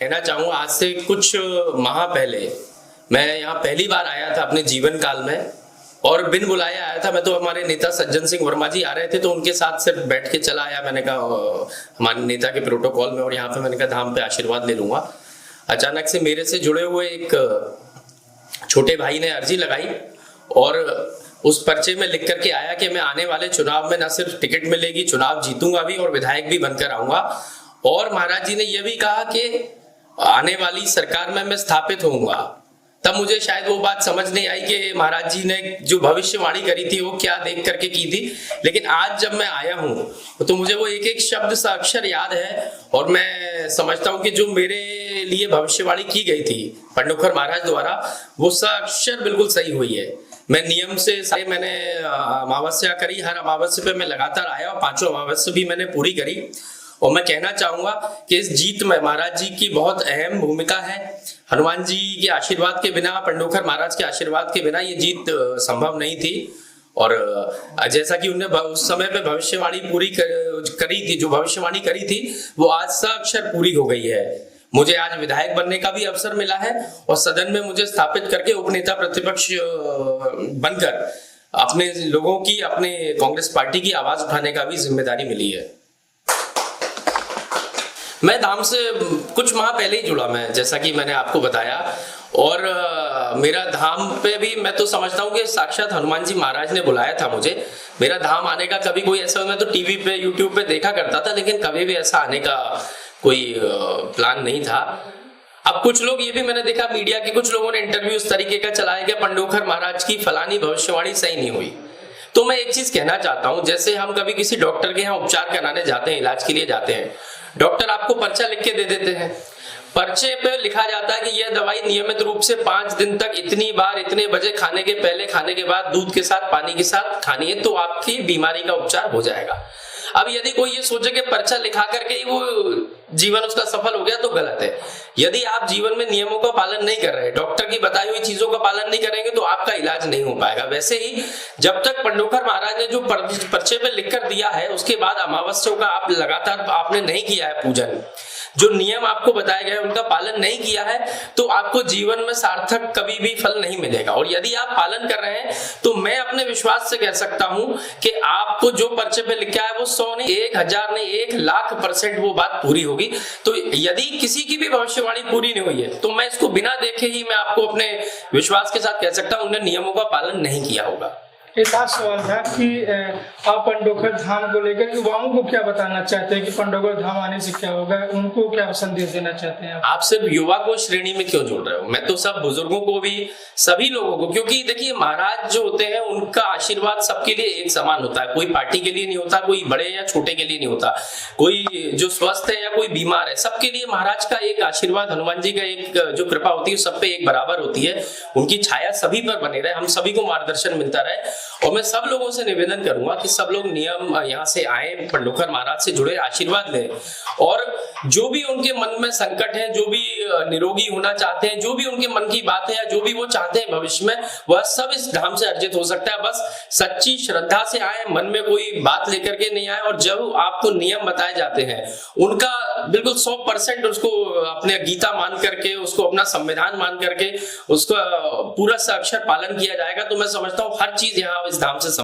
कहना चाहूँगा, आज से कुछ माह पहले मैं यहाँ पहली बार आया था अपने जीवन काल में, और बिन बुलाया आया था। मैं तो हमारे नेता सज्जन सिंह वर्मा जी आ रहे थे तो उनके साथ सिर्फ बैठ के चला आया। मैंने कहा हमारे नेता के प्रोटोकॉल में, और यहाँ पे मैंने कहा धाम पे आशीर्वाद ले लूंगा। अचानक से मेरे से जुड़े हुए एक छोटे भाई ने अर्जी लगाई और उस पर्चे में लिख करके आया कि मैं आने वाले चुनाव में न सिर्फ टिकट मिलेगी, चुनाव जीतूंगा भी और विधायक भी बनकर आऊंगा। और महाराज जी ने यह भी कहा कि आने वाली सरकार में मैं स्थापित होऊंगा। तब मुझे शायद वो बात समझ नहीं आई कि महाराज जी ने जो भविष्यवाणी करी थी वो क्या देख करके की थी। लेकिन आज जब मैं आया हूं तो मुझे वो एक एक शब्द सा अक्षर याद है, और मैं समझता हूं कि जो मेरे लिए भविष्यवाणी की गई थी पंडोखर महाराज द्वारा, वो सा अक्षर बिल्कुल सही हुई है। मैं नियम से सारे मैंने अमावस्या करी, हर अमावस्या पे मैं लगातार आया और 5 अमावस्या भी मैंने पूरी करी। और मैं कहना चाहूंगा कि इस जीत में महाराज जी की बहुत अहम भूमिका है। हनुमान जी के आशीर्वाद के बिना, पंडोखर महाराज के आशीर्वाद के बिना ये जीत संभव नहीं थी। और जैसा कि उन्होंने उस समय पे भविष्यवाणी पूरी करी थी, जो भविष्यवाणी करी थी वो आज साक्षर पूरी हो गई है। मुझे आज विधायक बनने का भी अवसर मिला है और सदन में मुझे स्थापित करके उपनेता प्रतिपक्ष बनकर अपने लोगों की, अपने कांग्रेस पार्टी की आवाज उठाने का भी जिम्मेदारी मिली है। मैं धाम से कुछ माह पहले ही जुड़ा, मैं जैसा कि मैंने आपको बताया। और मेरा धाम पे भी मैं तो समझता हूँ कि साक्षात हनुमान जी महाराज ने बुलाया था मुझे। मेरा धाम आने का कभी कोई ऐसा, मैं तो टीवी पे यूट्यूब पे देखा करता था, लेकिन कभी भी ऐसा आने का कोई प्लान नहीं था। अब कुछ लोग, ये भी मैंने देखा मीडिया के कुछ लोगों ने इंटरव्यू इस तरीके का चलाया कि पंडोखर महाराज की फलानी भविष्यवाणी सही नहीं हुई। तो मैं एक चीज कहना चाहता हूं, जैसे हम कभी किसी डॉक्टर के यहाँ उपचार कराने जाते हैं, इलाज के लिए जाते हैं, डॉक्टर आपको पर्चा लिख के दे देते हैं। पर्चे पे लिखा जाता है कि यह दवाई नियमित रूप से 5 दिन तक इतनी बार, इतने बजे, खाने के पहले, खाने के बाद, दूध के साथ, पानी के साथ खानी है तो आपकी बीमारी का उपचार हो जाएगा। अब यदि कोई ये सोचे कि पर्चा लिखा करके ही वो जीवन उसका सफल हो गया तो गलत है। यदि आप जीवन में नियमों का पालन नहीं कर रहे, डॉक्टर की बताई हुई चीजों का पालन नहीं करेंगे तो आपका इलाज नहीं हो पाएगा। वैसे ही जब तक पंडोखर महाराज ने जो पर्चे पे लिखकर दिया है, उसके बाद अमावस्या का आप लगातार आपने नहीं किया है पूजन, जो नियम आपको बताए गए उनका पालन नहीं किया है, तो आपको जीवन में सार्थक कभी भी फल नहीं मिलेगा। और यदि आप पालन कर रहे हैं तो मैं अपने विश्वास से कह सकता हूं कि आपको जो पर्चे पे लिखा है वो 100 नहीं, 1000 नहीं, 1,00,000% वो बात पूरी होगी। तो यदि किसी की भी भविष्यवाणी पूरी नहीं हुई है तो मैं इसको बिना देखे ही मैं आपको अपने विश्वास के साथ कह सकता हूं उन्होंने नियमों का पालन नहीं किया होगा। एक खास सवाल था कि आप पंडोखर धाम को लेकर युवाओं को क्या बताना चाहते हैं कि पंडोखर धाम आने से क्या होगा, उनको क्या संदेश देना चाहते हैं आप सिर्फ युवा को श्रेणी में क्यों जोड़ रहे हो? मैं तो सब बुजुर्गों को भी, सभी लोगों को, क्योंकि देखिए महाराज जो होते हैं उनका आशीर्वाद सबके लिए एक समान होता है। कोई पार्टी के लिए नहीं होता, कोई बड़े या छोटे के लिए नहीं होता, कोई जो स्वस्थ है या कोई बीमार है, सबके लिए महाराज का एक आशीर्वाद, हनुमान जी का एक जो कृपा होती है सब पे एक बराबर होती है। उनकी छाया सभी पर बने रहे, हम सभी को मार्गदर्शन मिलता रहे। और मैं सब लोगों से निवेदन करूंगा कि सब लोग नियम यहाँ से आए, पंडोखर महाराज से जुड़े, आशीर्वाद लें, और जो भी उनके मन में संकट है, जो भी निरोगी होना चाहते हैं, जो भी उनके मन की बात है या जो भी वो चाहते हैं भविष्य में, वह सब इस धाम से अर्जित हो सकता है। बस सच्ची श्रद्धा से आए, मन में कोई बात लेकर के नहीं आए, और जब आपको नियम बताए जाते हैं उनका बिल्कुल 100% उसको अपने गीता मान करके, उसको अपना संविधान मान करके उसका पूरा अक्षर पालन किया जाएगा तो मैं समझता हूँ हर चीज यहाँ इस धाम से